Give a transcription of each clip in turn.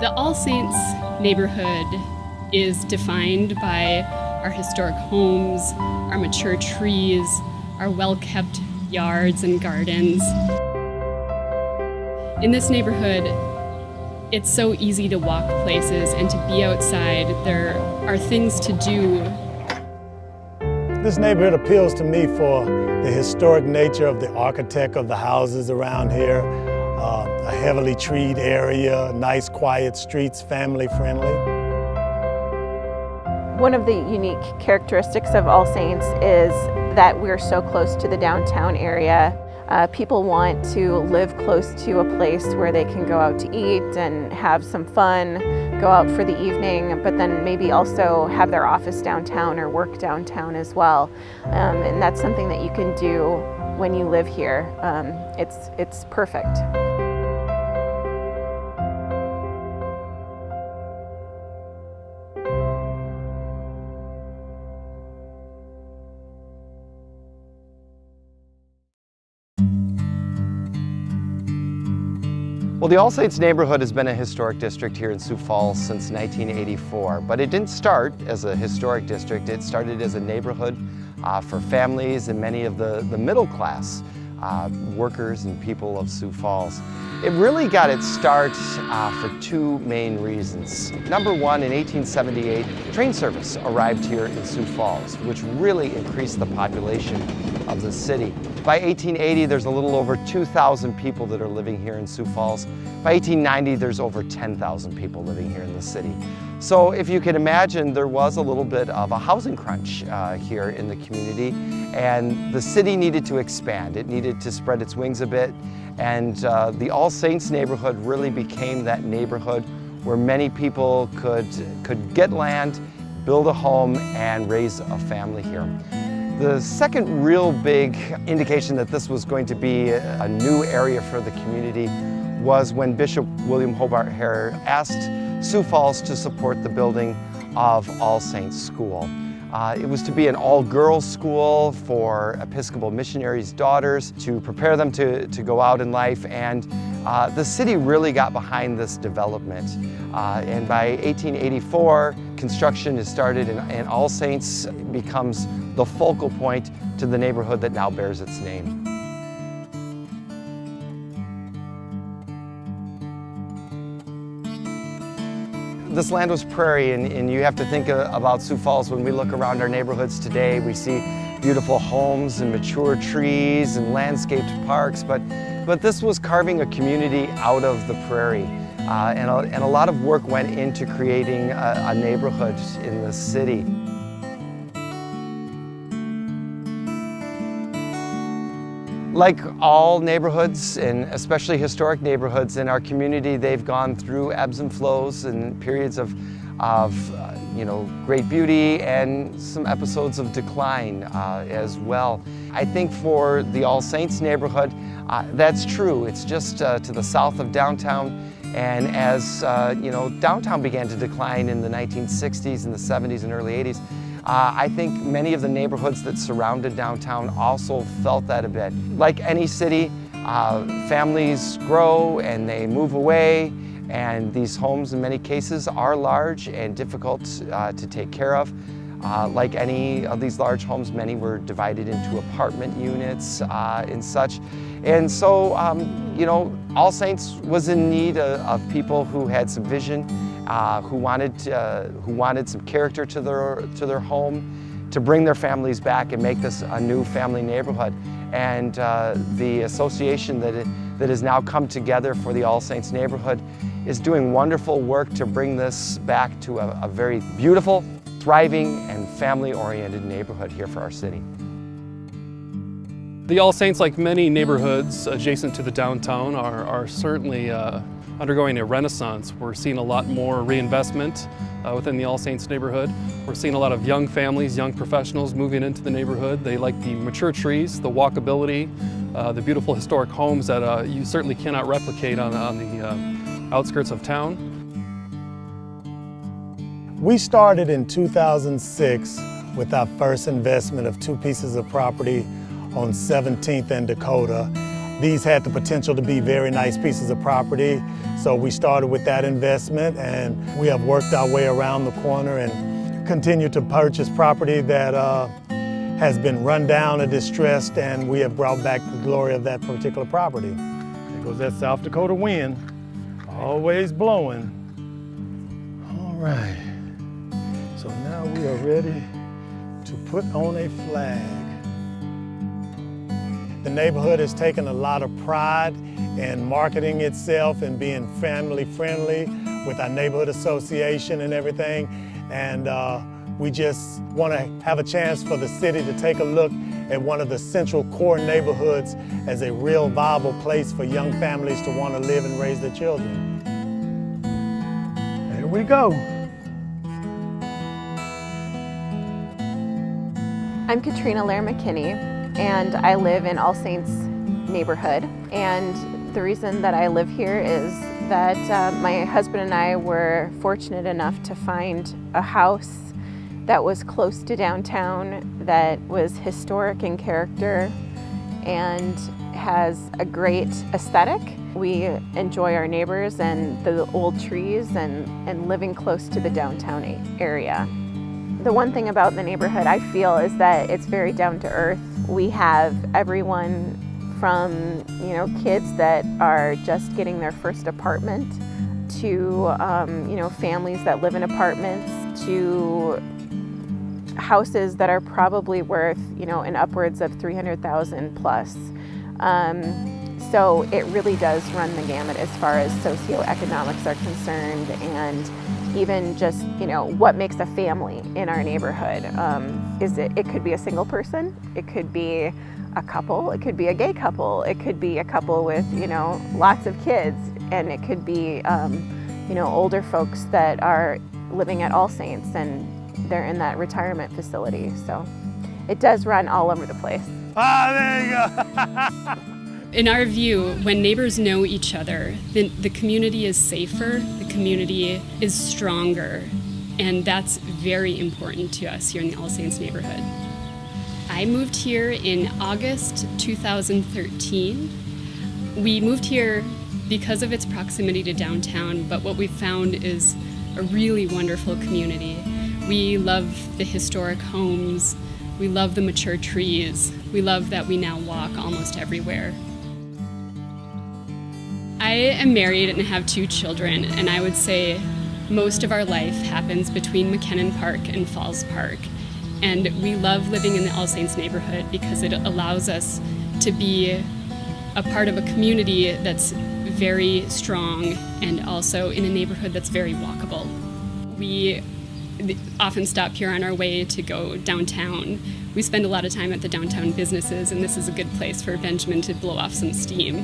The All Saints neighborhood is defined by our historic homes, our mature trees, our well-kept yards and gardens. In this neighborhood, it's so easy to walk places and to be outside. There are things to do. This neighborhood appeals to me for the historic nature of the architect of the houses around here, a heavily treed area, nice quiet streets, family friendly. One of the unique characteristics of All Saints is that we're so close to the downtown area. People want to live close to a place where they can go out to eat and have some fun, go out for the evening, but then maybe also have their office downtown or work downtown as well. And that's something that you can do when you live here. It's perfect. Well, the All Saints neighborhood has been a historic district here in Sioux Falls since 1984, but it didn't start as a historic district. It started as a neighborhood for families and many of the middle class workers and people of Sioux Falls. It really got its start for two main reasons. Number one, in 1878, train service arrived here in Sioux Falls, which really increased the population of the city. By 1880, there's a little over 2,000 people that are living here in Sioux Falls. By 1890, there's over 10,000 people living here in the city. So if you can imagine, there was a little bit of a housing crunch here in the community, and the city needed to expand. It needed to spread its wings a bit, and the All Saints neighborhood really became that neighborhood where many people could get land, build a home, and raise a family here. The second real big indication that this was going to be a new area for the community was when Bishop William Hobart Hare asked Sioux Falls to support the building of All Saints School. It was to be an all-girls school for Episcopal missionaries' daughters to prepare them to go out in life, and the city really got behind this development. And by 1884, construction is started and All Saints becomes the focal point to the neighborhood that now bears its name. This land was prairie, and you have to think about Sioux Falls. When we look around our neighborhoods today, we see beautiful homes and mature trees and landscaped parks, but this was carving a community out of the prairie. And a lot of work went into creating a neighborhood in the city. Like all neighborhoods, and especially historic neighborhoods in our community, they've gone through ebbs and flows and periods of great beauty and some episodes of decline as well. I think for the All Saints neighborhood, that's true. It's just to the south of downtown, and as downtown began to decline in the 1960s and the 70s and early 80s, I think many of the neighborhoods that surrounded downtown also felt that a bit. Like any city, families grow and they move away, and these homes in many cases are large and difficult to take care of. Like any of these large homes, many were divided into apartment units and such. And so, All Saints was in need of people who had some vision, who wanted some character to their home, to bring their families back and make this a new family neighborhood. And the association that has now come together for the All Saints neighborhood is doing wonderful work to bring this back to a very beautiful, thriving, and family-oriented neighborhood here for our city. The All Saints, like many neighborhoods adjacent to the downtown, are certainly undergoing a renaissance. We're seeing a lot more reinvestment within the All Saints neighborhood. We're seeing a lot of young families, young professionals moving into the neighborhood. They like the mature trees, the walkability, the beautiful historic homes that you certainly cannot replicate on the outskirts of town. We started in 2006 with our first investment of 2 pieces of property on 17th and Dakota. these had the potential to be very nice pieces of property. So we started with that investment, and we have worked our way around the corner and continue to purchase property that has been run down or distressed, and we have brought back the glory of that particular property. There goes that South Dakota wind, always blowing. All right, so now we are ready to put on a flag. The neighborhood has taken a lot of pride in marketing itself and being family friendly with our neighborhood association and everything. And we just want to have a chance for the city to take a look at one of the central core neighborhoods as a real viable place for young families to want to live and raise their children. There we go. I'm Katrina Lair McKinney, and I live in All Saints neighborhood. And the reason that I live here is that my husband and I were fortunate enough to find a house that was close to downtown, that was historic in character and has a great aesthetic. We enjoy our neighbors and the old trees and living close to the downtown area. The one thing about the neighborhood I feel is that it's very down to earth. We have everyone from kids that are just getting their first apartment to families that live in apartments to houses that are probably worth an upwards of $300,000 plus. So it really does run the gamut as far as socioeconomics are concerned, and even just what makes a family in our neighborhood. It could be a single person, it could be a couple, it could be a gay couple, it could be a couple with lots of kids, and it could be older folks that are living at All Saints and they're in that retirement facility. So it does run all over the place. Ah, there you go. In our view, when neighbors know each other, the community is safer, the community is stronger, and that's very important to us here in the All Saints neighborhood. I moved here in August 2013. We moved here because of its proximity to downtown, but what we found is a really wonderful community. We love the historic homes, we love the mature trees, we love that we now walk almost everywhere. I am married and have 2 children, and I would say most of our life happens between McKinnon Park and Falls Park. And we love living in the All Saints neighborhood because it allows us to be a part of a community that's very strong and also in a neighborhood that's very walkable. We often stop here on our way to go downtown. We spend a lot of time at the downtown businesses, and this is a good place for Benjamin to blow off some steam.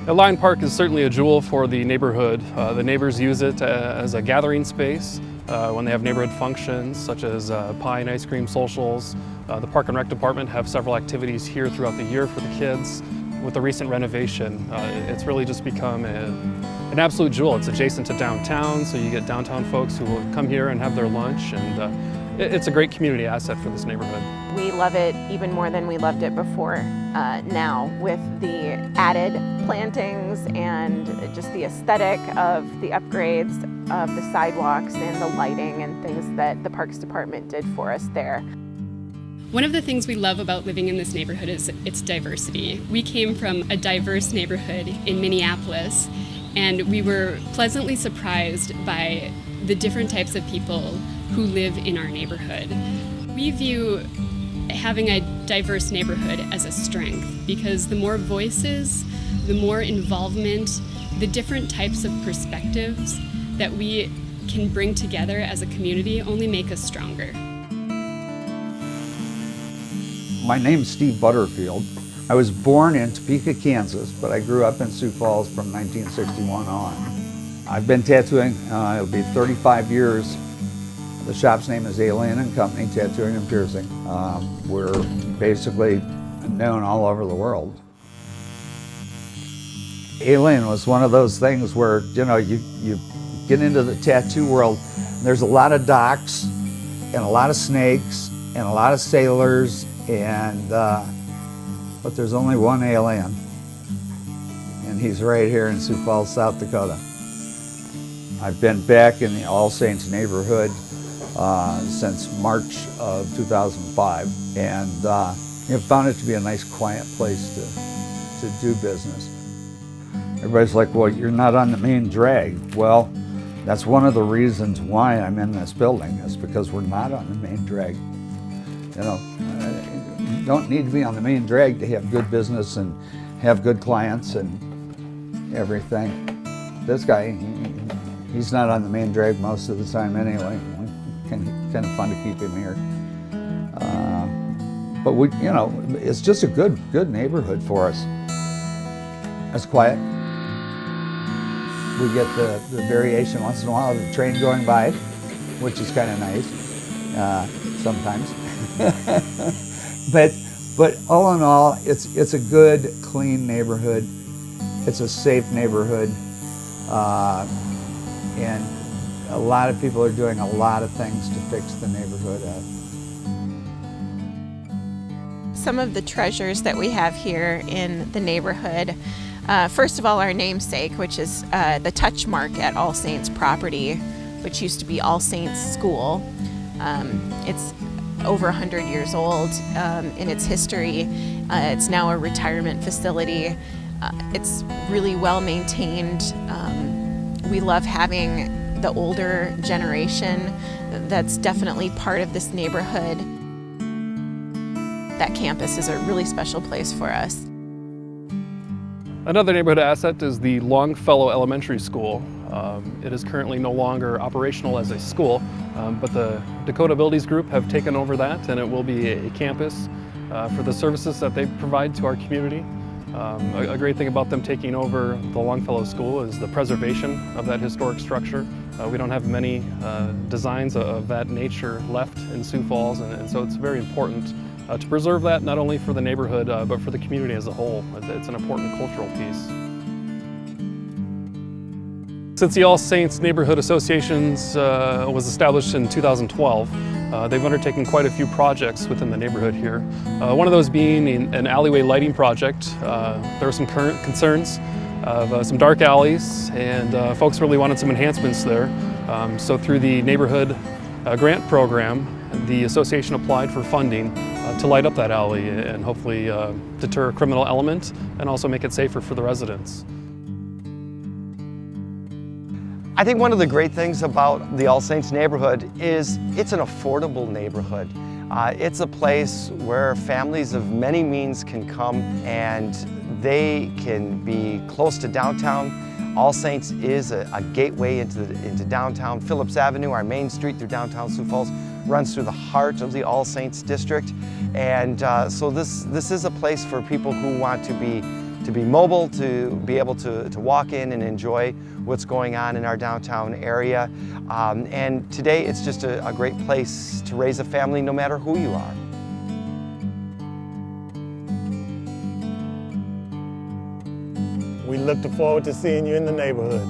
Lion Park is certainly a jewel for the neighborhood. The neighbors use it as a gathering space when they have neighborhood functions such as pie and ice cream socials. The Park and Rec Department have several activities here throughout the year for the kids. With the recent renovation, it's really just become an absolute jewel. It's adjacent to downtown, so you get downtown folks who will come here and have their lunch, and it's a great community asset for this neighborhood. We love it even more than we loved it before now, with the added plantings and just the aesthetic of the upgrades of the sidewalks and the lighting and things that the Parks Department did for us there. One of the things we love about living in this neighborhood is its diversity. We came from a diverse neighborhood in Minneapolis, and we were pleasantly surprised by the different types of people who live in our neighborhood. We view having a diverse neighborhood as a strength because the more voices, the more involvement, the different types of perspectives that we can bring together as a community only make us stronger. My name's Steve Butterfield. I was born in Topeka, Kansas, but I grew up in Sioux Falls from 1961 on. I've been tattooing, it'll be 35 years. The shop's name is Alien & Company, Tattooing and Piercing. We're basically known all over the world. Alien was one of those things where, you get into the tattoo world, and there's a lot of docks, and a lot of snakes, and a lot of sailors, and but there's only one alien, and he's right here in Sioux Falls, South Dakota. I've been back in the All Saints neighborhood since March of 2005, and I've found it to be a nice, quiet place to do business. Everybody's like, well, you're not on the main drag. Well, that's one of the reasons why I'm in this building, is because we're not on the main drag. You know, you don't need to be on the main drag to have good business and have good clients and everything. This guy, he's not on the main drag most of the time anyway. Kind of fun to keep him here. But we, you know, it's just a good neighborhood for us. It's quiet. We get the variation once in a while of the train going by, which is kind of nice sometimes. but all in all, it's a good, clean neighborhood. It's a safe neighborhood, and a lot of people are doing a lot of things to fix the neighborhood up. Some of the treasures that we have here in the neighborhood, first of all, our namesake, which is the touch mark at All Saints property, which used to be All Saints School. It's over 100 years old in its history. It's now a retirement facility. It's really well maintained. We love having the older generation that's definitely part of this neighborhood. That campus is a really special place for us. Another neighborhood asset is the Longfellow Elementary School. It is currently no longer operational as a school, but the Dakota Abilities Group have taken over that, and it will be a campus for the services that they provide to our community. A great thing about them taking over the Longfellow School is the preservation of that historic structure. We don't have many designs of that nature left in Sioux Falls, and so it's very important to preserve that, not only for the neighborhood, but for the community as a whole. It's an important cultural piece. Since the All Saints Neighborhood Associations was established in 2012, they've undertaken quite a few projects within the neighborhood here. One of those being an alleyway lighting project. There are some current concerns of some dark alleys, and folks really wanted some enhancements there. So through the neighborhood grant program, the association applied for funding to light up that alley and hopefully deter a criminal element and also make it safer for the residents. I think one of the great things about the All Saints neighborhood is it's an affordable neighborhood. It's a place where families of many means can come and they can be close to downtown. All Saints is a gateway into downtown. Phillips Avenue, our main street through downtown Sioux Falls, runs through the heart of the All Saints district. And so this is a place for people who want to be mobile, to be able to walk in and enjoy what's going on in our downtown area. And today it's just a great place to raise a family no matter who you are. We look forward to seeing you in the neighborhood.